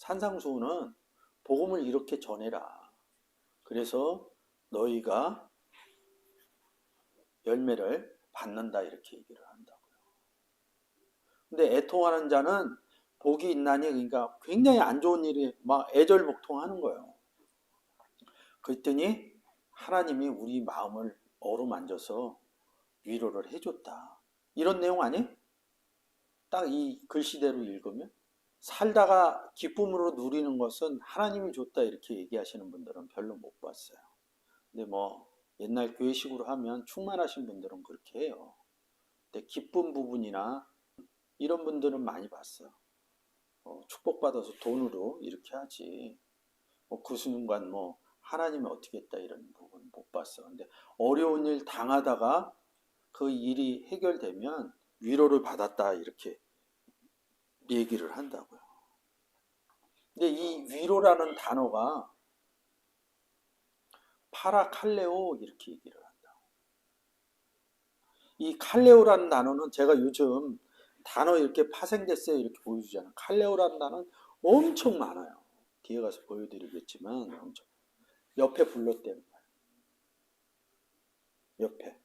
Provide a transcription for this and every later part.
산상수훈은 복음을 이렇게 전해라. 그래서 너희가 열매를 받는다 이렇게 얘기를 한다고요. 근데 애통하는 자는 복이 있나니 그러니까 굉장히 안 좋은 일이 막 애절복통하는 거예요. 그랬더니 하나님이 우리 마음을 어루만져서 위로를 해줬다. 이런 내용 아니에요? 딱 이 글씨대로 읽으면 살다가 기쁨으로 누리는 것은 하나님이 줬다 이렇게 얘기하시는 분들은 별로 못 봤어요. 근데 뭐 옛날 교회식으로 하면 충만하신 분들은 그렇게 해요. 근데 기쁜 부분이나 이런 분들은 많이 봤어요. 축복받아서 돈으로 이렇게 하지. 그 순간 하나님이 어떻게 했다 이런 부분 못 봤어. 근데 어려운 일 당하다가 그 일이 해결되면 위로를 받았다 이렇게 얘기를 한다고요. 근데 이 위로라는 단어가 파라칼레오 이렇게 얘기를 한다고. 이 칼레오라는 단어는 제가 요즘 단어 이렇게 파생됐어요 이렇게 보여주잖아요. 칼레오라는 단어는 엄청 많아요. 뒤에 가서 보여드리겠지만 엄청 옆에 불렀대는 거예요. 옆에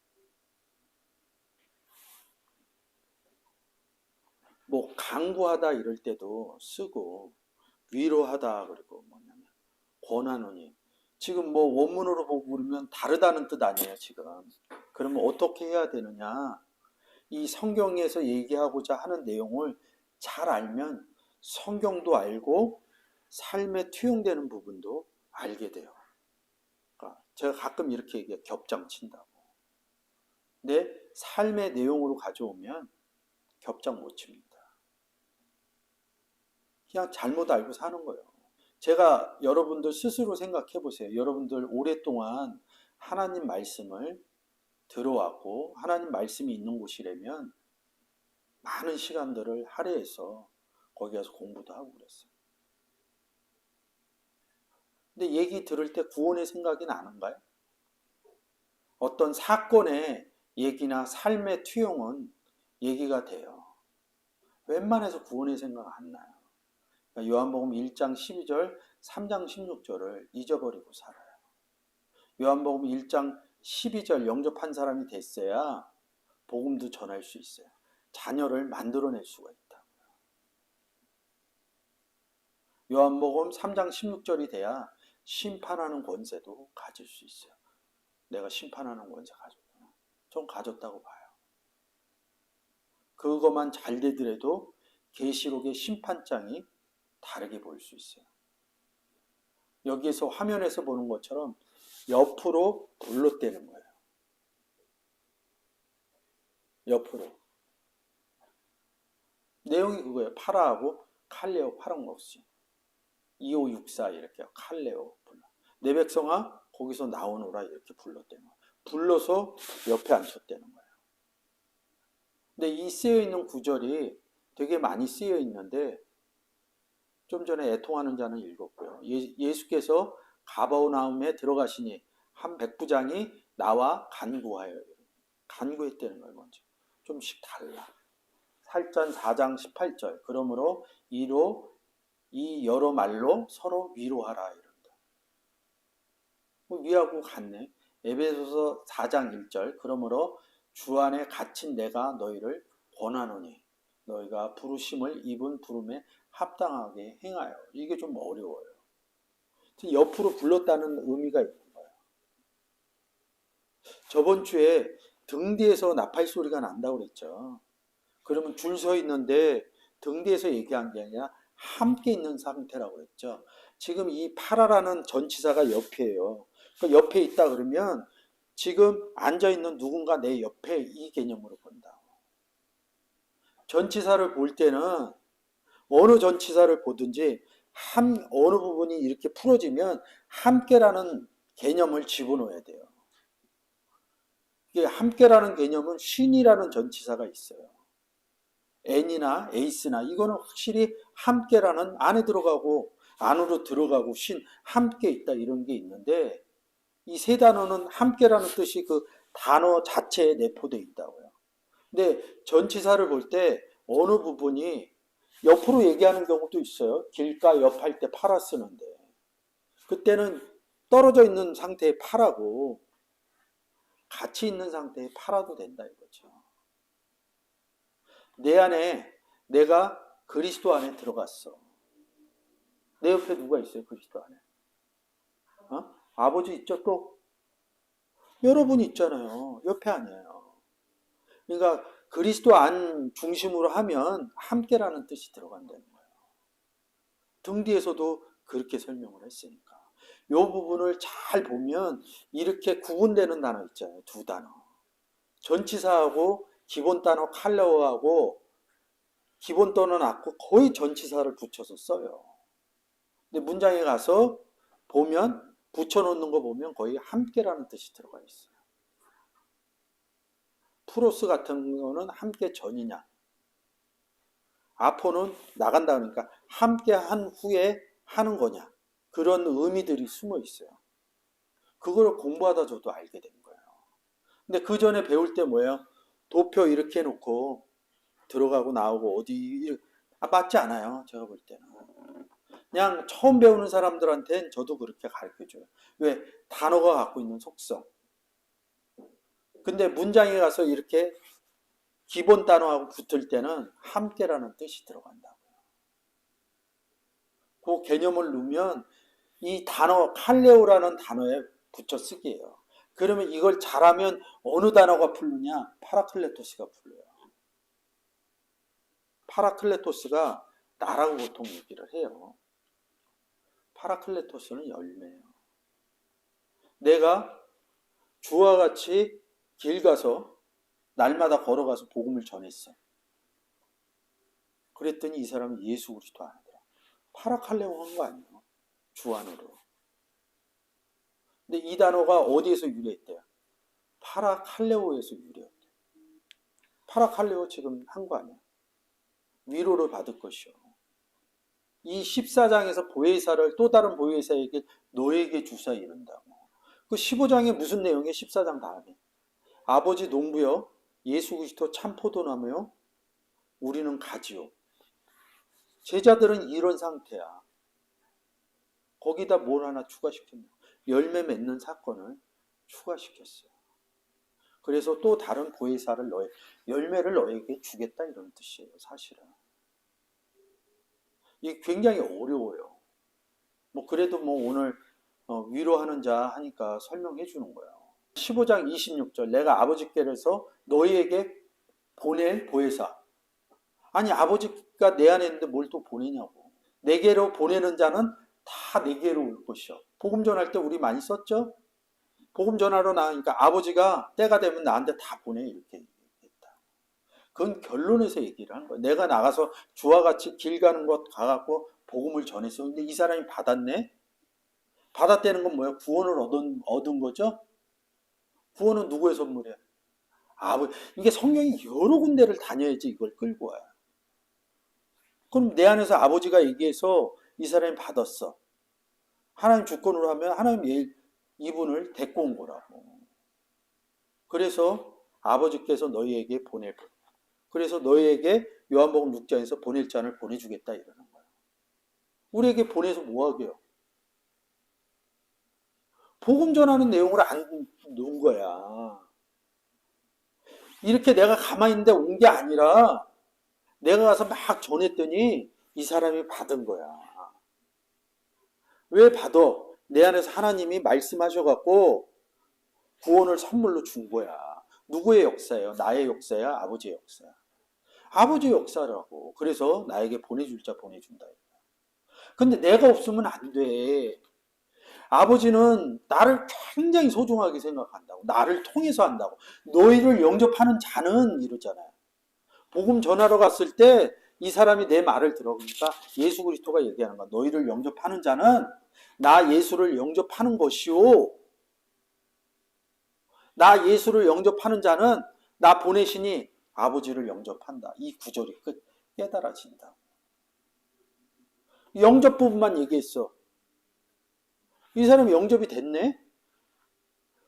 강구하다 이럴 때도 쓰고 위로하다 그리고 뭐냐면 권하노니 지금 원문으로 보고 그러면 다르다는 뜻 아니에요 지금. 그러면 어떻게 해야 되느냐, 이 성경에서 얘기하고자 하는 내용을 잘 알면 성경도 알고 삶에 투영되는 부분도 알게 돼요. 그러니까 제가 가끔 이렇게 얘기해요. 겹장친다고. 내 삶의 내용으로 가져오면 겹장 못 칩니다. 그냥 잘못 알고 사는 거예요. 제가 여러분들 스스로 생각해 보세요. 여러분들 오랫동안 하나님 말씀을 들어왔고 하나님 말씀이 있는 곳이라면 많은 시간들을 할애해서 거기 가서 공부도 하고 그랬어요. 근데 얘기 들을 때 구원의 생각이 나는가요? 어떤 사건의 얘기나 삶의 투영은 얘기가 돼요. 웬만해서 구원의 생각 안 나요. 요한복음 1장 12절, 3장 16절을 잊어버리고 살아요. 요한복음 1장 12절 영접한 사람이 됐어야 복음도 전할 수 있어요. 자녀를 만들어낼 수가 있다. 요한복음 3장 16절이 돼야 심판하는 권세도 가질 수 있어요. 내가 심판하는 권세 가졌구나. 좀 가졌다고 봐요. 그것만 잘 되더라도 계시록의 심판장이 다르게 보일 수 있어요. 여기에서 화면에서 보는 것처럼 옆으로 굴러대는 거예요. 옆으로. 내용이 그거예요. 파라하고 칼레오 파랑목시 2564 이렇게 칼레오 불러. 내 백성아 거기서 나오노라 이렇게 불렀대는 거예요. 불러서 옆에 앉혔대는 거예요. 근데 이 쓰여 있는 구절이 되게 많이 쓰여 있는데 좀 전에 애통하는 자는 읽었고요. 예수께서 가버나움에 들어가시니 한 백부장이 나와 간구하여 간구했다는 거예요. 먼저 좀씩 달라. 살전 4장 18절 그러므로 이 여러 말로 서로 위로하라 이런다. 위하고 같네. 에베소서 4장 1절 그러므로 주 안에 갇힌 내가 너희를 권하노니 너희가 부르심을 입은 부름에 합당하게 행하여. 이게 좀 어려워요. 옆으로 불렀다는 의미가 있는 거예요. 저번 주에 등 뒤에서 나팔 소리가 난다고 그랬죠. 그러면 줄 서 있는데 등 뒤에서 얘기한 게 아니라 함께 있는 상태라고 그랬죠. 지금 이 파라라는 전치사가 옆이에요. 그러니까 옆에 있다 그러면 지금 앉아있는 누군가 내 옆에 이 개념으로 본다. 전치사를 볼 때는 어느 전치사를 보든지 어느 부분이 이렇게 풀어지면 함께라는 개념을 집어넣어야 돼요. 이게 함께라는 개념은 쉰이라는 전치사가 있어요. n이나 ace나 이거는 확실히 함께라는 안에 들어가고 안으로 들어가고 쉰 함께 있다 이런 게 있는데 이 세 단어는 함께라는 뜻이 그 단어 자체에 내포되어 있다고요. 근데 전치사를 볼 때 어느 부분이 옆으로 얘기하는 경우도 있어요. 길가 옆 할 때 팔아 쓰는데. 그때는 떨어져 있는 상태에 팔아고 같이 있는 상태에 팔아도 된다 이거죠. 내 안에 내가 그리스도 안에 들어갔어. 내 옆에 누가 있어요? 그리스도 안에. 어? 아버지 있죠? 또 여러분 있잖아요. 옆에 아니에요. 그러니까 그리스도 안 중심으로 하면 함께라는 뜻이 들어간다는 거예요. 등 뒤에서도 그렇게 설명을 했으니까. 이 부분을 잘 보면 이렇게 구분되는 단어 있잖아요. 두 단어. 전치사하고 기본 단어 칼레오하고 기본 단어 낳고 거의 전치사를 붙여서 써요. 근데 문장에 가서 보면 붙여놓는 거 보면 거의 함께라는 뜻이 들어가 있어요. 프로스 같은 거는 함께 전이냐. 아포는 나간다 그러니까 함께 한 후에 하는 거냐. 그런 의미들이 숨어 있어요. 그걸 공부하다 저도 알게 된 거예요. 근데 그 전에 배울 때 뭐예요? 도표 이렇게 해놓고 들어가고 나오고 어디 맞지 않아요. 제가 볼 때는. 그냥 처음 배우는 사람들한테는 저도 그렇게 가르쳐줘요. 왜? 단어가 갖고 있는 속성. 근데 문장에 가서 이렇게 기본 단어하고 붙을 때는 함께라는 뜻이 들어간다고요. 그 개념을 넣으면 이 단어 칼레오라는 단어에 붙여 쓰기예요. 그러면 이걸 잘하면 어느 단어가 풀리냐? 파라클레토스가 풀려요. 파라클레토스가 나라고 보통 얘기를 해요. 파라클레토스는 열매예요. 내가 주와 같이 길 가서 날마다 걸어가서 복음을 전했어. 그랬더니 이 사람은 예수 그리스도 아니더라. 파라칼레오 한 거 아니에요. 주 안으로. 근데 이 단어가 어디에서 유래했대요? 파라칼레오에서 유래했대요. 파라칼레오 지금 한 거 아니야. 위로를 받을 것이요. 이 14장에서 보혜사를 또 다른 보혜사에게 너에게 주사 이른다고. 그 15장에 무슨 내용이에요? 14장 다음에. 아버지 농부여 예수 그리스도 참 포도나무요 우리는 가지요. 제자들은 이런 상태야. 거기다 뭘 하나 추가시켰냐. 열매 맺는 사건을 추가시켰어요. 그래서 또 다른 보혜사를 열매를 너에게 주겠다 이런 뜻이에요. 사실은. 이게 굉장히 어려워요. 뭐 그래도 뭐 오늘 위로하는 자 하니까 설명해 주는 거예요. 15장 26절 내가 아버지께서 너희에게 보낼 보혜사. 아니 아버지가 내 안에 있는데 뭘 또 보내냐고. 내게로 보내는 자는 다 내게로 올 것이요. 복음 전할 때 우리 많이 썼죠? 복음 전하러 나가니까 아버지가 때가 되면 나한테 다 보내 이렇게 얘기했다. 그건 결론에서 얘기를 한 거예요. 내가 나가서 주와 같이 길 가는 것 가갖고 복음을 전했어. 근데 이 사람이 받았네? 받았다는 건 뭐야? 구원을 얻은 거죠? 구원은 누구의 선물이야? 이게 성경이 여러 군데를 다녀야지 이걸 끌고 와요. 그럼 내 안에서 아버지가 얘기해서 이 사람이 받았어. 하나님 주권으로 하면 하나님 이분을 데리고 온 거라고. 그래서 아버지께서 너희에게 보낼. 그래서 너희에게 요한복음 6장에서 보낼 잔을 보내주겠다 이러는 거야. 우리에게 보내서 뭐 하게요? 복음 전하는 내용을 안 놓은 거야. 이렇게 내가 가만히 있는데 온 게 아니라 내가 가서 막 전했더니 이 사람이 받은 거야. 왜 받아? 내 안에서 하나님이 말씀하셔갖고 구원을 선물로 준 거야. 누구의 역사예요? 나의 역사야? 아버지의 역사야? 아버지의 역사라고. 그래서 나에게 보내줄 자 보내준다. 근데 내가 없으면 안 돼. 아버지는 나를 굉장히 소중하게 생각한다고. 나를 통해서 한다고. 너희를 영접하는 자는 이러잖아요. 복음 전하러 갔을 때 이 사람이 내 말을 들어보니까 예수 그리스도가 얘기하는 거야. 너희를 영접하는 자는 나 예수를 영접하는 것이요. 나 예수를 영접하는 자는 나 보내시니 아버지를 영접한다. 이 구절이 끝 깨달아진다. 영접 부분만 얘기했어. 이 사람이 영접이 됐네?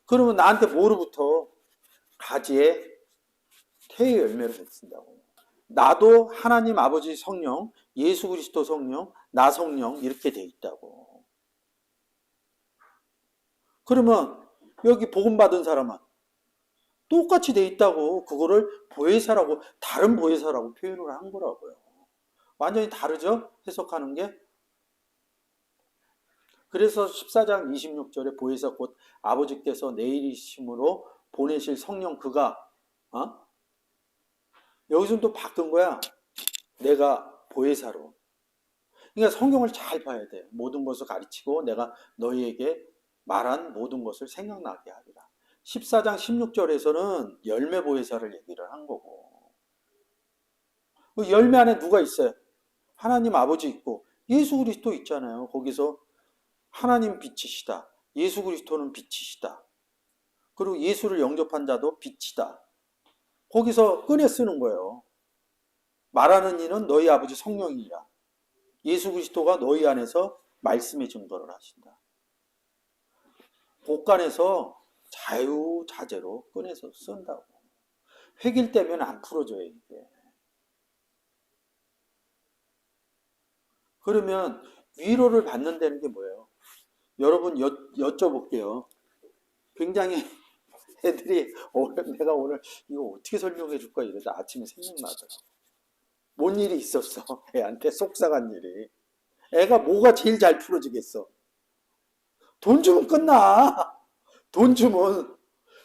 그러면 나한테 뭐로부터? 가지에 태의 열매를 맺힌다고. 나도 하나님 아버지 성령 예수 그리스도 성령, 나 성령 이렇게 돼 있다고. 그러면 여기 복음 받은 사람은 똑같이 돼 있다고. 그거를 보혜사라고, 다른 보혜사라고 표현을 한 거라고요. 완전히 다르죠? 해석하는 게. 그래서 14장 26절에 보혜사 곧 아버지께서 내일이심으로 보내실 성령 그가, 여기서 또 바꾼 거야. 내가 보혜사로. 그러니까 성경을 잘 봐야 돼. 모든 것을 가르치고 내가 너희에게 말한 모든 것을 생각나게 하리라. 14장 16절에서는 열매 보혜사를 얘기를 한 거고. 그 열매 안에 누가 있어요? 하나님 아버지 있고 예수 그리스도 있잖아요. 거기서 하나님 빛이시다. 예수 그리스도는 빛이시다. 그리고 예수를 영접한 자도 빛이다. 거기서 꺼내 쓰는 거예요. 말하는 이는 너희 아버지 성령이라. 예수 그리스도가 너희 안에서 말씀의 증거를 하신다. 곳간에서 자유자재로 꺼내서 쓴다고. 획일되면 안 풀어져요, 이게. 그러면 위로를 받는다는 게 뭐예요? 여러분 여쭤볼게요. 굉장히 애들이 내가 오늘 이거 어떻게 설명해 줄까 이러다 아침에 생각나더라고. 뭔 일이 있었어? 애한테 속상한 일이. 애가 뭐가 제일 잘 풀어지겠어? 돈 주면 끝나. 돈 주면.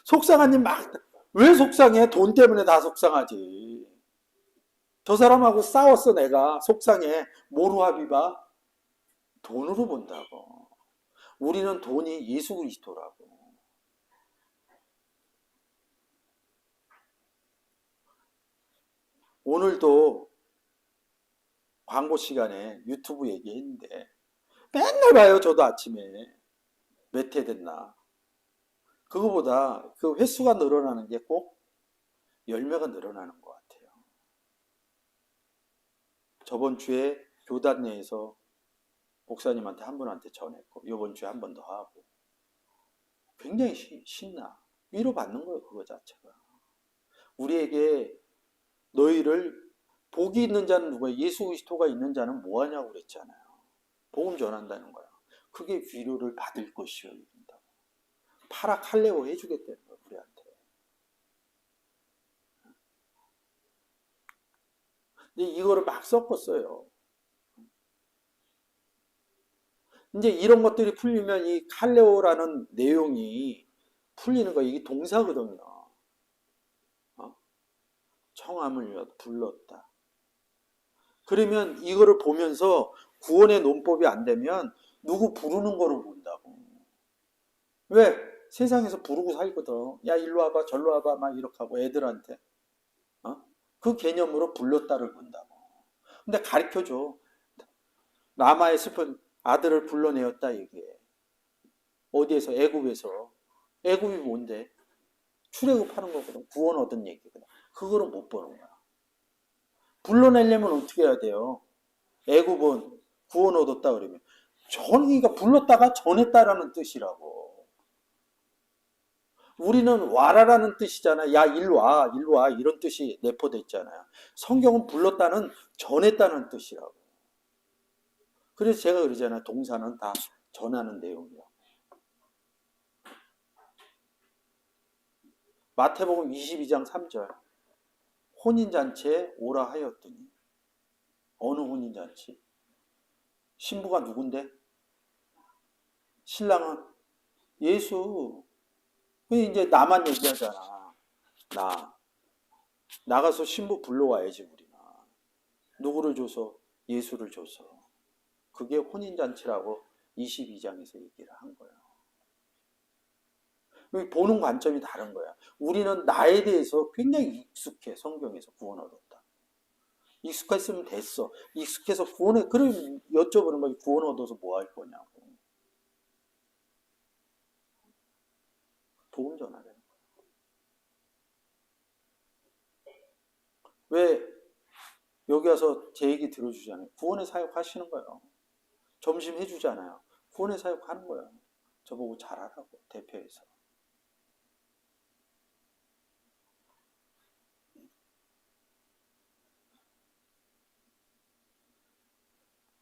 속상한 일 막, 왜 속상해? 돈 때문에 다 속상하지. 저 사람하고 싸웠어, 내가. 속상해. 뭐로 합의봐? 돈으로 본다고. 우리는 돈이 예수 그리스도라고. 오늘도 광고 시간에 유튜브 얘기했는데 맨날 봐요, 저도 아침에. 몇 회 됐나. 그거보다 그 횟수가 늘어나는 게 꼭 열매가 늘어나는 것 같아요. 저번 주에 교단 내에서 목사님한테 한 분한테 전했고 이번 주에 한 번 더 하고 굉장히 신나. 위로받는 거예요, 그거 자체가. 우리에게 너희를 복이 있는 자는 누구야? 예수 그리스도가 있는 자는 뭐하냐고 그랬잖아요. 복음 전한다는 거야. 그게 위로를 받을 것이요. 파라칼레오 해주겠다는 거야, 우리한테. 근데 이거를 막 섞었어요. 이제 이런 것들이 풀리면 이 칼레오라는 내용이 풀리는 거야. 이게 동사거든요. 청함을 불렀다. 그러면 이거를 보면서 구원의 논법이 안 되면 누구 부르는 거로 본다고. 왜? 세상에서 부르고 살거든. 야, 일로 와봐, 절로 와봐, 막 이렇게 하고 애들한테. 그 개념으로 불렀다를 본다고. 근데 가르쳐줘. 라마의 슬픈 아들을 불러내었다 얘기해. 어디에서? 애굽에서. 애굽이 뭔데? 출애굽하는 거거든. 구원 얻은 얘기거든. 그거를 못 보는 거야. 불러내려면 어떻게 해야 돼요? 애굽은 구원 얻었다 그러면 전이가 불렀다가 전했다라는 뜻이라고. 우리는 와라라는 뜻이잖아. 야, 일로 와, 일로 와 이런 뜻이 내포됐잖아요. 성경은 불렀다는 전했다는 뜻이라고. 그래서 제가 그러잖아요. 동사는 다 전하는 내용이라고. 마태복음 22장 3절. 혼인잔치에 오라 하였더니. 어느 혼인잔치? 신부가 누군데? 신랑은 예수. 이제 나만 얘기하잖아. 나가서 신부 불러와야지 우리가. 누구를 줘서? 예수를 줘서. 그게 혼인잔치라고 22장에서 얘기를 한 거예요. 보는 관점이 다른 거야. 우리는 나에 대해서 굉장히 익숙해. 성경에서 구원 얻었다. 익숙했으면 됐어. 익숙해서 구원해. 그럼 여쭤보는 거지. 구원 얻어서 뭐 할 거냐고. 복음 전하라는 거야. 왜 여기 와서 제 얘기 들어주잖아요. 구원의 사역 하시는 거예요. 점심 해주잖아요. 구원의 사역 하는 거예요. 저보고 잘하라고, 대표에서.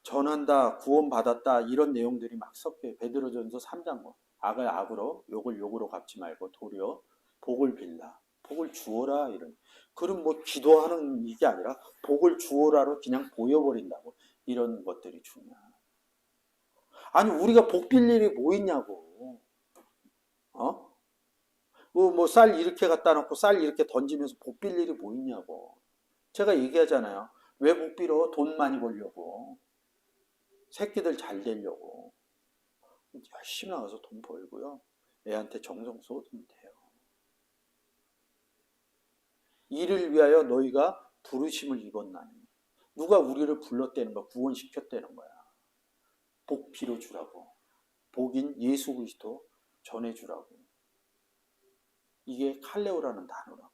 전한다, 구원받았다 이런 내용들이 막 섞여요. 베드로전서 3장 악을 악으로 욕을 욕으로 갚지 말고 도리어 복을 빌라. 복을 주어라 이런. 그럼 뭐 기도하는 이게 아니라 복을 주어라로 그냥 보여버린다고. 이런 것들이 중요한. 아니 우리가 복 빌 일이 뭐 있냐고. 어? 뭐 쌀 이렇게 갖다 놓고 쌀 이렇게 던지면서 복 빌 일이 뭐 있냐고. 제가 얘기하잖아요. 왜 복 빌어? 돈 많이 벌려고. 새끼들 잘 되려고. 열심히 나가서 돈 벌고요. 애한테 정성 쏟으면 돼요. 이를 위하여 너희가 부르심을 입었나니. 누가 우리를 불렀다는 거야. 구원시켰다는 거야. 복 빌어주라고. 복인 예수 그리스도 전해주라고. 이게 칼레오라는 단어라고.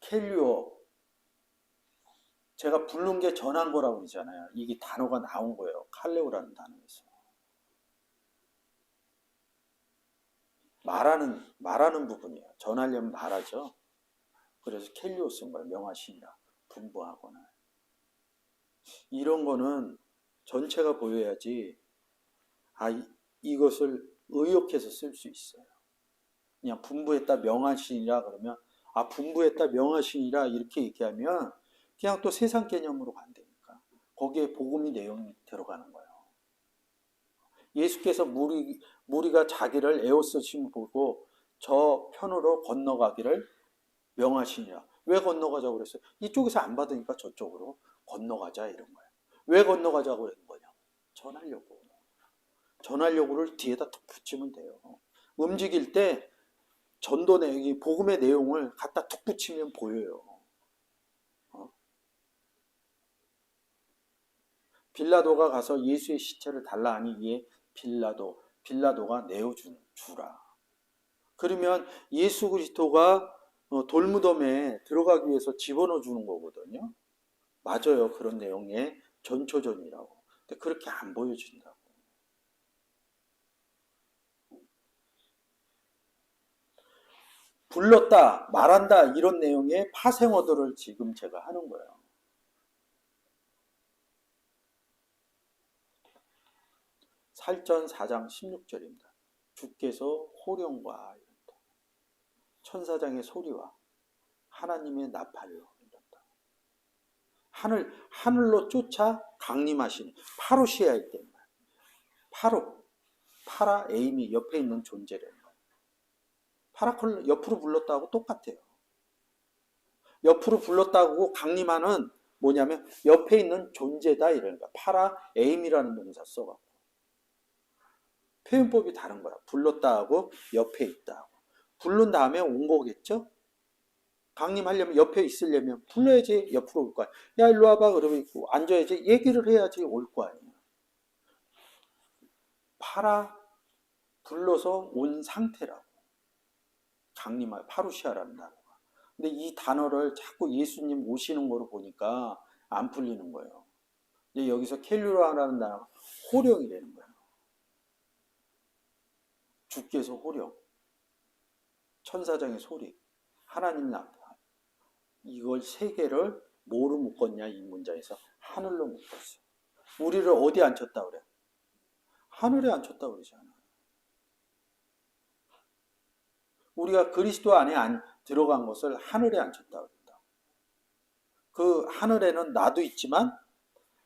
켈리오. 제가 부른 게 전한 거라고 그러잖아요. 이게 단어가 나온 거예요. 칼레오라는 단어에서. 말하는 부분이에요. 전하려면 말하죠. 그래서 켈리오 쓴 거예요. 명하시니라. 분부하거나. 이런 거는 전체가 보여야지 이것을 의역해서 쓸 수 있어요. 그냥 분부했다 명하시니라 그러면 분부했다 명하시니라 이렇게 얘기하면 그냥 또 세상 개념으로 간다니까. 거기에 복음이 내용이 들어가는 거예요. 예수께서 무리가 자기를 에워싸심을 보고 저 편으로 건너가기를 명하시니라. 왜 건너가자고 그랬어요? 이쪽에서 안 받으니까 저쪽으로 건너가자 이런 거예요. 왜 건너가자고 그런 거냐고. 전하려고. 전하려고를 뒤에다 툭 붙이면 돼요. 움직일 때 전도 내용이 복음의 내용을 갖다 툭 붙이면 보여요. 빌라도가 가서 예수의 시체를 달라 하니 이에 빌라도가 내어주라. 그러면 예수 그리스도가 돌무덤에 들어가기 위해서 집어넣어 주는 거거든요. 맞아요. 그런 내용의 전초전이라고. 근데 그렇게 안 보여준다고. 불렀다, 말한다 이런 내용의 파생어들을 지금 제가 하는 거예요. 살전 4장 16절입니다. 주께서 호령과 이런다. 천사장의 소리와 하나님의 나팔로 이런다. 하늘로 쫓아 강림하신 파루시아일 때입니다. 파라 에이미 옆에 있는 존재래요. 파라콜 옆으로 불렀다고 똑같아요. 옆으로 불렀다고 강림하는 뭐냐면 옆에 있는 존재다 이러니까 파라 에임이라는 동사 써갖고 표현법이 다른 거야. 불렀다 하고 옆에 있다 하고 부른 다음에 온 거겠죠? 강림하려면 옆에 있으려면 불러야지 옆으로 올 거야. 야 일로 와봐 그러면 있고 앉아야지 얘기를 해야지 올 거 아니야. 불러서 온 상태라고. 강림할 파루시아라는 단어가. 근데 이 단어를 자꾸 예수님 오시는 거로 보니까 안 풀리는 거예요. 근데 여기서 켈류라는 단어가 호령이라는 거예요. 주께서 호령, 천사장의 소리, 하나님 나타. 이걸 세 개를 뭐로 묶었냐 이 문장에서 하늘로 묶었어. 우리를 어디 앉혔다 그래? 하늘에 앉혔다 그러잖아. 우리가 그리스도 안에 들어간 것을 하늘에 앉혔다 그랬다. 그 하늘에는 나도 있지만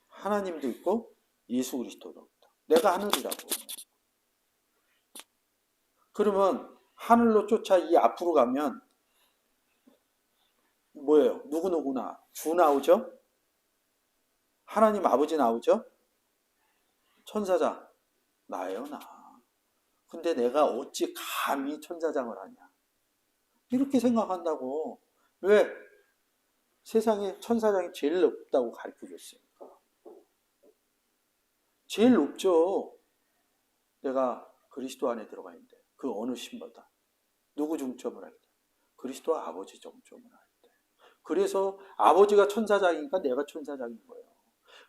하나님도 있고 예수 그리스도도 있다. 내가 하늘이라고. 그러면 하늘로 쫓아 이 앞으로 가면 뭐예요? 누구누구나 주 나오죠? 하나님 아버지 나오죠? 천사장 나예요 나. 근데 내가 어찌 감히 천사장을 하냐. 이렇게 생각한다고. 왜? 세상에 천사장이 제일 높다고 가르쳐줬으니까. 제일 높죠. 내가 그리스도 안에 들어가 있는데 그 어느 신보다 누구 중점을 할 때? 그리스도 아버지 중점을 할 때. 그래서 아버지가 천사장이니까 내가 천사장인 거예요.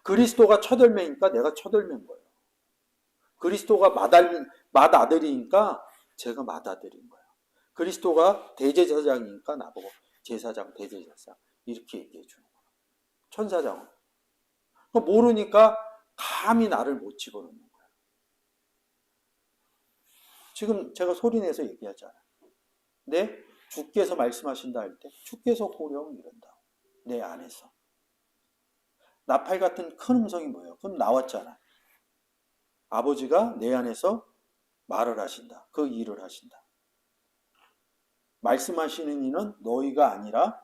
그리스도가 첫열매니까 내가 첫열매인 거예요. 그리스도가 맏아들이니까 제가 맏아들인 거예요. 그리스도가 대제사장이니까 나보고 제사장, 대제사장 이렇게 얘기해 주는 거야. 천사장은. 모르니까 감히 나를 못 집어넣는 거야. 지금 제가 소리내서 얘기하잖아요. 네? 주께서 말씀하신다 할 때 주께서 고령 이런다. 내 안에서. 나팔 같은 큰 음성이 뭐예요? 그럼 나왔잖아. 아버지가 내 안에서 말을 하신다. 그 일을 하신다. 말씀하시는 이는 너희가 아니라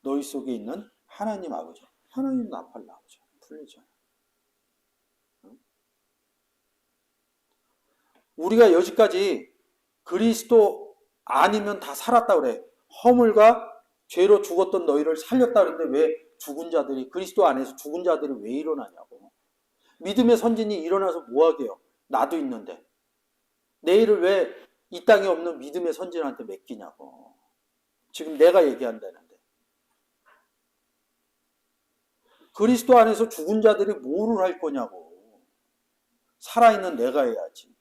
너희 속에 있는 하나님 아버지. 하나님 나팔 나오죠. 풀리죠. 우리가 여지까지 그리스도 아니면 다 살았다 그래. 허물과 죄로 죽었던 너희를 살렸다 그랬는데 왜 죽은 자들이 그리스도 안에서 죽은 자들이 왜 일어나냐고. 믿음의 선진이 일어나서 뭐 하게요? 나도 있는데. 내일을 왜 이 땅에 없는 믿음의 선진한테 맡기냐고. 지금 내가 얘기한다는데. 그리스도 안에서 죽은 자들이 뭐를 할 거냐고. 살아있는 내가 해야지.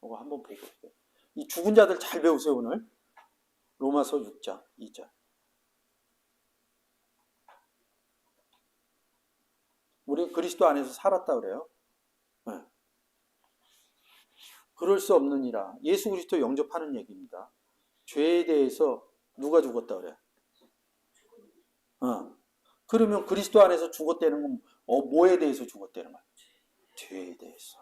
이거 한번 보고 올게요. 이 죽은 자들 잘 배우세요, 오늘. 로마서 6장 2절. 우리 그리스도 안에서 살았다 그래요. 네. 그럴 수 없느니라. 예수 그리스도 영접하는 얘기입니다. 죄에 대해서 누가 죽었다 그래? 그러면 그리스도 안에서 죽었다는 건 뭐에 대해서 죽었다는 거야? 죄에 대해서.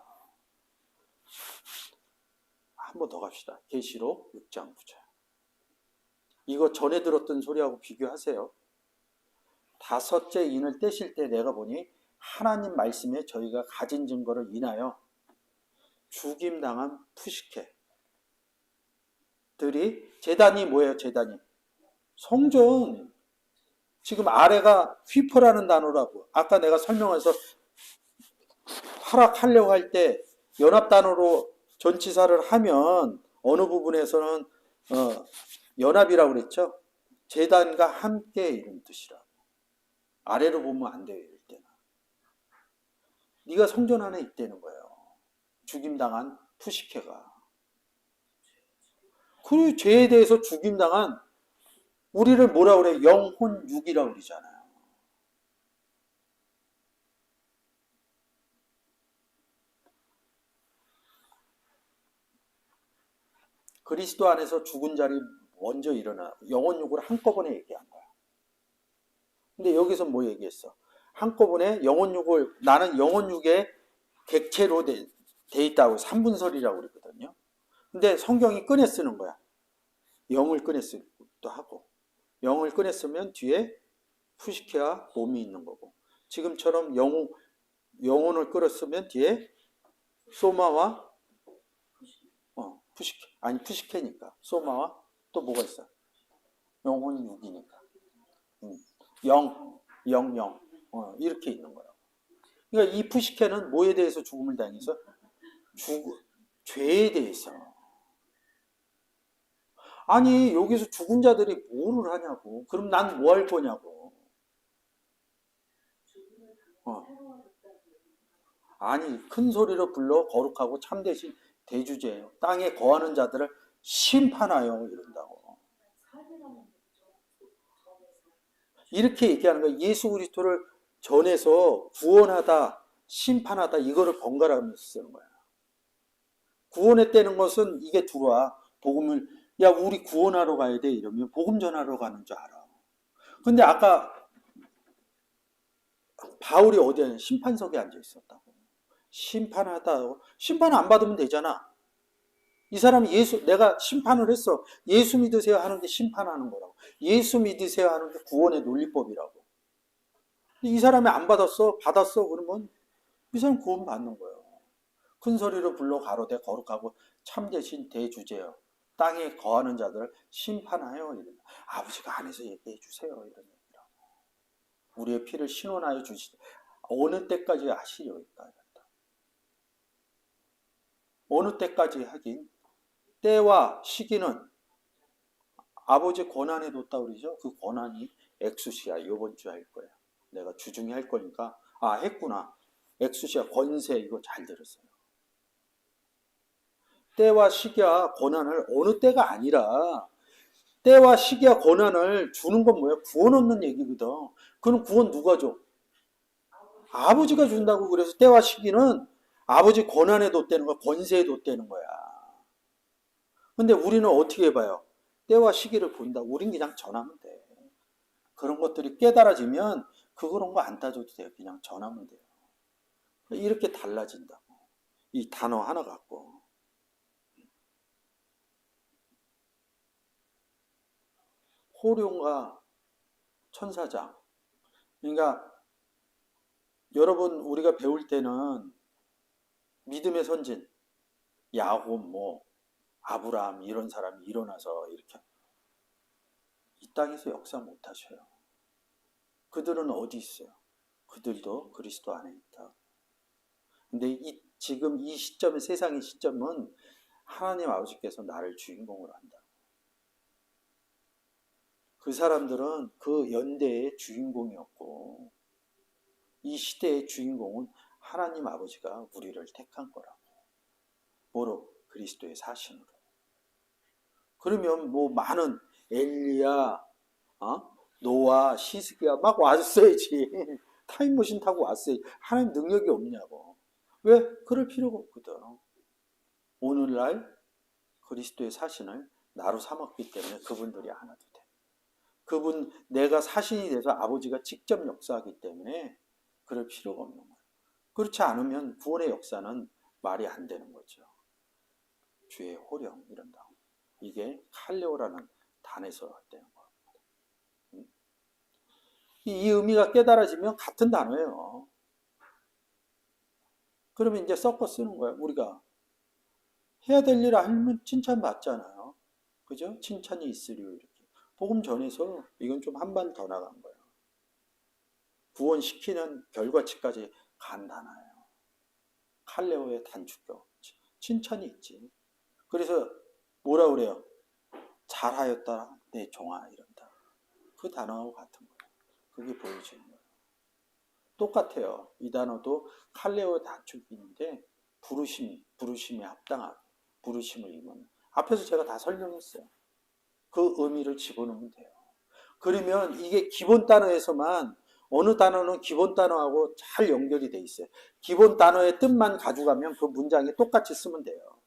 한 번 더 갑시다. 계시록 6장 9절. 이거 전에 들었던 소리하고 비교하세요. 다섯째 인을 떼실 때 내가 보니 하나님 말씀에 저희가 가진 증거를 인하여 죽임당한 푸시케들이 재단이 뭐예요? 재단이 성전. 지금 아래가 휘퍼라는 단어라고. 아까 내가 설명해서 하락하려고 할 때 연합단어로 전치사를 하면 어느 부분에서는 연합이라고 그랬죠. 재단과 함께 이런 뜻이라고. 아래로 보면 안 돼요. 이럴 때는. 네가 성전 안에 있다는 거예요. 죽임당한 푸시케가. 그 죄에 대해서 죽임당한 우리를 뭐라 그래? 영혼육이라고 그러잖아요. 그리스도 안에서 죽은 자리 먼저 일어나. 영혼육을 한꺼번에 얘기한 거야. 근데 여기서 뭐 얘기했어? 한꺼번에 영혼육을 나는 영혼육의 객체로 돼 있다고 3분설이라고 그랬거든요. 근데 성경이 꺼내 쓰는 거야. 영을 꺼내 쓰기도 하고. 영을 꺼내 쓰면 뒤에 푸시케와 몸이 있는 거고. 지금처럼 영혼을 끌어 쓰면 뒤에 소마와 푸시케. 아니 푸시케니까. 소마와 또 뭐가 있어? 영혼이 육이니까. 영. 이렇게 있는 거예요. 그러니까 이 푸시케는 뭐에 대해서 죽음을 당해서? 죄에 대해서. 아니 여기서 죽은 자들이 뭐를 하냐고. 그럼 난 뭐 할 거냐고. 아니 큰 소리로 불러 거룩하고 참되신 대주제예요. 땅에 거하는 자들을 심판하여 이런다고. 이렇게 얘기하는 거예요. 예수 그리스도를 전해서 구원하다, 심판하다 이거를 번갈아가면서 쓰는 거야. 구원했다는 것은 이게 들어와. 복음을 야 우리 구원하러 가야 돼 이러면 복음 전하러 가는 줄 알아. 근데 아까 바울이 어디에 심판석에 앉아 있었다고. 심판하다. 심판 안 받으면 되잖아. 이 사람이 내가 심판을 했어. 예수 믿으세요 하는데 심판하는 거라고. 예수 믿으세요 하는데 구원의 논리법이라고. 이 사람이 안 받았어. 받았어. 그러면 이 사람 구원 받는 거예요. 큰 소리로 불러 가로되 거룩하고 참되신 대주제여. 땅에 거하는 자들을 심판하여 이런. 아버지가 안에서 얘기해 주세요. 이런 얘기라고. 우리의 피를 신원하여 주시되 어느 때까지 하시려니까. 어느 때까지 하긴 때와 시기는 아버지 권한에 뒀다 그러죠. 그 권한이 엑수시아 이번 주 할 거예요. 내가 주중에 할 거니까 했구나. 엑수시아 권세 이거 잘 들었어요. 때와 시기와 고난을 어느 때가 아니라 때와 시기와 고난을 주는 건 뭐야? 구원 얻는 얘기거든. 그럼 구원 누가 줘? 아버지가 준다고. 그래서 때와 시기는 아버지 권한에 뒀다는 거야. 권세에 뒀다는 거야. 근데 우리는 어떻게 해봐요? 때와 시기를 본다. 우린 그냥 전하면 돼. 그런 것들이 깨달아지면 그런 거 안 따져도 돼요. 그냥 전하면 돼요. 이렇게 달라진다고. 이 단어 하나 갖고. 호룡과 천사장. 그러니까 여러분 우리가 배울 때는 믿음의 선진, 야곱, 뭐 아브라함 이런 사람이 일어나서 이렇게 이 땅에서 역사 못 하셔요. 그들은 어디 있어요? 그들도 그리스도 안에 있다. 근데 지금 이 시점의 세상의 시점은 하나님 아버지께서 나를 주인공으로 한다. 그 사람들은 그 연대의 주인공이었고 이 시대의 주인공은 하나님 아버지가 우리를 택한 거라고. 뭐로? 그리스도의 사신으로. 그러면 뭐 많은 엘리야, 노아, 시스기야 막 왔어야지. 타임머신 타고 왔어야지. 하나님 능력이 없냐고. 왜? 그럴 필요가 없거든. 오늘날 그리스도의 사신을 나로 삼았기 때문에 그분들이 안 와도 돼. 그분 내가 사신이 돼서 아버지가 직접 역사하기 때문에 그럴 필요가 없는 거예요. 그렇지 않으면 구원의 역사는 말이 안 되는 거죠. 주의 호령 이런다. 이게 칼레오라는 단에서 왔다는 거예요. 이 의미가 깨달아지면 같은 단어예요. 그러면 이제 섞어 쓰는 거예요. 우리가 해야 될 일 하면 칭찬 받잖아요. 그죠? 칭찬이 있으리요 이렇게. 복음 전에서 이건 좀 한 발 더 나간 거예요. 구원시키는 결과치까지 간 단어예요. 칼레오의 단축격. 칭찬이 있지. 그래서 뭐라 그래요? 잘하였다 내 종아 이런다. 그 단어하고 같은 거예요. 그게 보여지는 거예요. 똑같아요. 이 단어도 칼레오 단축인데 부르심에 합당하게 부르심을 입은. 앞에서 제가 다 설명했어요. 그 의미를 집어넣으면 돼요. 그러면 이게 기본 단어에서만 어느 단어는 기본 단어하고 잘 연결이 돼 있어요. 기본 단어의 뜻만 가져가면 그 문장에 똑같이 쓰면 돼요.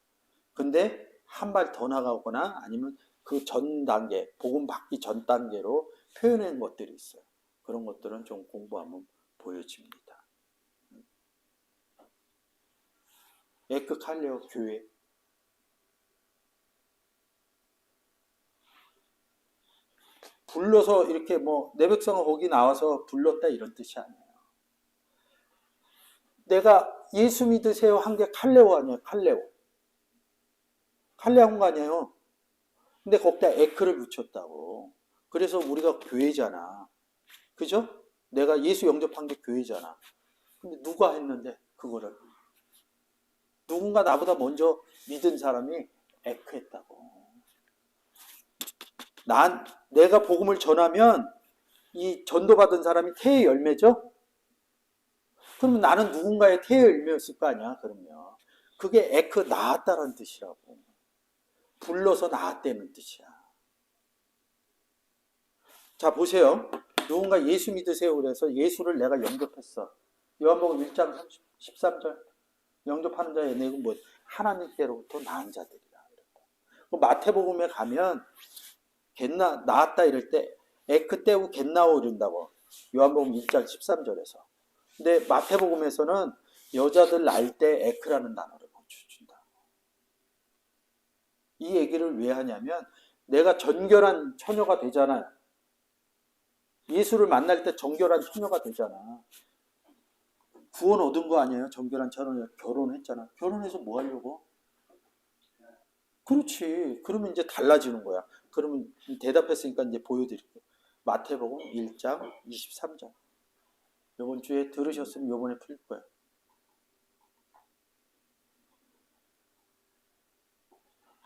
근데 한 발 더 나가거나 아니면 그 전 단계, 복음 받기 전 단계로 표현한 것들이 있어요. 그런 것들은 좀 공부하면 보여집니다. 에크칼레오 교회. 불러서 이렇게 뭐 내 백성은 거기 나와서 불렀다 이런 뜻이 아니에요. 내가 예수 믿으세요 한 게 칼레오 아니에요. 칼레오 한 거 아니에요. 근데 거기다 에크를 붙였다고. 그래서 우리가 교회잖아. 그죠? 내가 예수 영접한 게 교회잖아. 근데 누가 했는데 그거를? 누군가 나보다 먼저 믿은 사람이 에크했다고. 내가 복음을 전하면 이 전도받은 사람이 태의 열매죠? 그러면 나는 누군가의 태의 열매였을 거 아니야, 그러면. 그게 에크 나았다라는 뜻이라고. 불러서 나았다는 뜻이야. 자, 보세요. 누군가 예수 믿으세요 그래서 예수를 내가 영접했어. 요한복음 1장 13절. 영접하는 자의 내용은 뭐 하나님께로부터 나은 자들이라. 마태복음에 가면 나았다 이럴 때 에크 때우 겟나오 이런다고. 요한복음 1장 13절에서. 근데 마태복음에서는 여자들 날 때 에크라는 단어를 붙여준다. 이 얘기를 왜 하냐면 내가 전결한 처녀가 되잖아요. 예수를 만날 때 정결한 처녀가 되잖아. 구원 얻은 거 아니에요? 정결한 처녀 결혼했잖아. 결혼해서 뭐 하려고? 그렇지. 그러면 이제 달라지는 거야. 그러면 대답했으니까 이제 보여드릴게요. 마태복음 1장 23절. 이번 주에 들으셨으면 이번에 풀릴 거예요.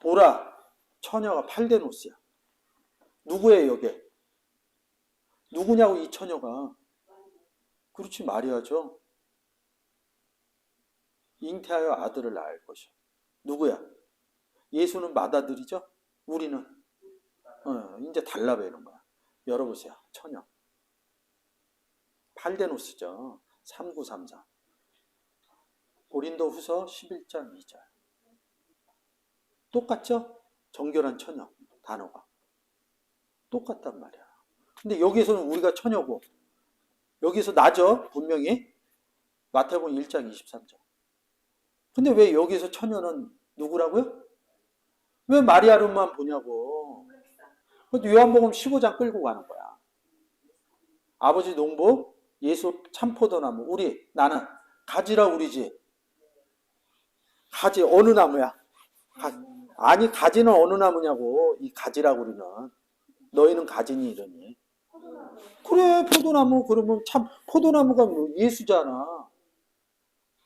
보라, 처녀가 팔데노스야. 누구예요, 이게? 누구냐고, 이 처녀가. 그렇지, 마리아죠. 잉태하여 아들을 낳을 것이야. 누구야? 예수는 맏아들이죠. 우리는 이제 달라 보이는 거야. 열어보세요. 천역. 팔데노스죠. 3934. 고린도 후서 11장 2절. 똑같죠? 정결한 처녀 단어가 똑같단 말이야. 근데 여기서는 우리가 처녀고 여기서 나죠 분명히. 마태복음 1장 23절. 근데 왜 여기서 처녀는 누구라고요? 왜 마리아름만 보냐고. 요한복음 15장 끌고 가는 거야. 아버지 농부, 예수 참포도나무, 우리 나는 가지라 우리지. 가지 어느 나무야? 아니 가지는 어느 나무냐고. 이 가지라고 우리는. 너희는 가지니 이러니. 그래 포도나무 그러면 참 포도나무가 뭐 예수잖아.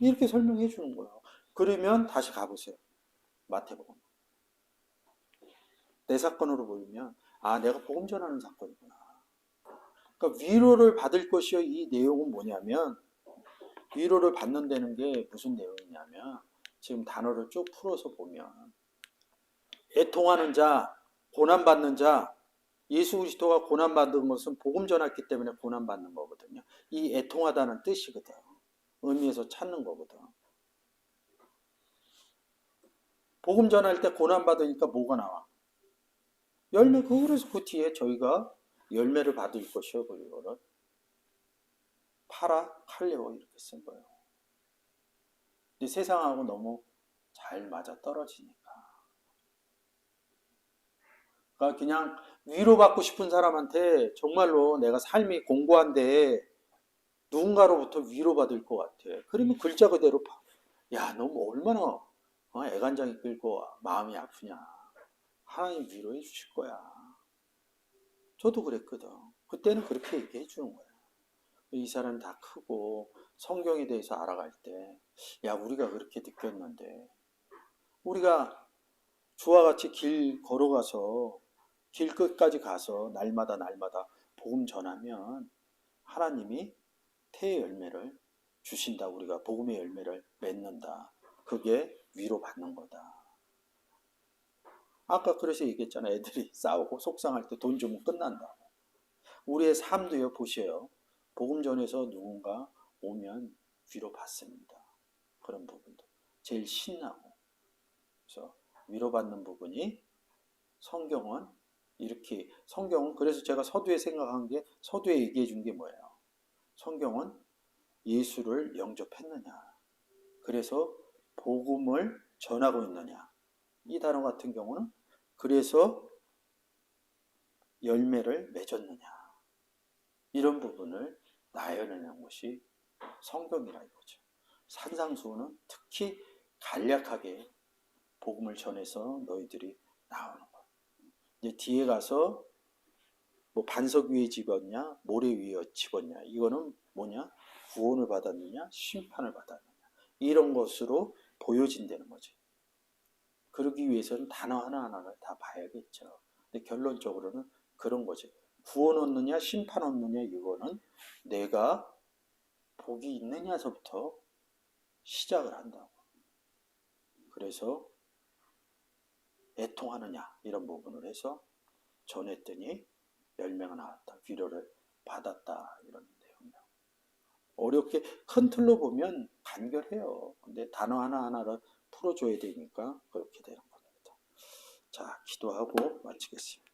이렇게 설명해 주는 거야. 그러면 다시 가보세요. 마태복음. 내 사건으로 보이면 아 내가 복음 전하는 사건이구나. 그러니까 위로를 받을 것이요. 이 내용은 뭐냐면 위로를 받는다는 게 무슨 내용이냐면 지금 단어를 쭉 풀어서 보면 애통하는 자, 고난받는 자, 예수 그리스도가 고난받은 것은 복음 전했기 때문에 고난받는 거거든요. 이 애통하다는 뜻이거든. 의미에서 찾는 거거든. 복음 전할 때 고난받으니까 뭐가 나와? 열매. 그래서 그 뒤에 저희가 열매를 받을 것이요. 그리고는 파라 칼레오 이렇게 쓴 거예요. 근데 세상하고 너무 잘 맞아 떨어지니까. 그러니까 그냥 위로받고 싶은 사람한테 정말로 내가 삶이 공고한데 누군가로부터 위로받을 것 같아. 그러면 글자 그대로 야, 너 뭐 얼마나 애간장이 끓고 마음이 아프냐. 하나님 위로해 주실 거야. 저도 그랬거든. 그때는 그렇게 얘기해 주는 거야. 이 사람이 다 크고 성경에 대해서 알아갈 때 야, 우리가 그렇게 느꼈는데 우리가 주와 같이 길 걸어가서 길 끝까지 가서 날마다 복음 전하면 하나님이 태의 열매를 주신다. 우리가 복음의 열매를 맺는다. 그게 위로받는 거다. 아까 그래서 얘기했잖아. 애들이 싸우고 속상할 때 돈 주면 끝난다. 우리의 삶도요. 보세요. 복음 전에서 누군가 오면 위로받습니다. 그런 부분도 제일 신나고. 그래서 위로받는 부분이 성경은 이렇게 성경은 그래서 제가 서두에 생각한 게 서두에 얘기해 준 게 뭐예요? 성경은 예수를 영접했느냐? 그래서 복음을 전하고 있느냐? 이 단어 같은 경우는 그래서 열매를 맺었느냐? 이런 부분을 나열하는 것이 성경이라 이거죠. 산상수훈은 특히 간략하게 복음을 전해서 너희들이 나오는 거예요. 이제 뒤에 가서 뭐 반석 위에 집었냐, 모래 위에 집었냐, 이거는 뭐냐? 구원을 받았느냐, 심판을 받았느냐, 이런 것으로 보여진다는 거지. 그러기 위해서는 단어 하나하나를 다 봐야겠죠. 근데 결론적으로는 그런 거지. 구원 얻느냐, 심판 얻느냐, 이거는 내가 복이 있느냐서부터 시작을 한다고. 그래서 애통하느냐, 이런 부분을 해서 전했더니 열매가 나왔다. 위로를 받았다. 이런 내용이에요. 어렵게 큰 틀로 보면 간결해요. 근데 단어 하나하나를 풀어줘야 되니까 그렇게 되는 겁니다. 자, 기도하고 마치겠습니다.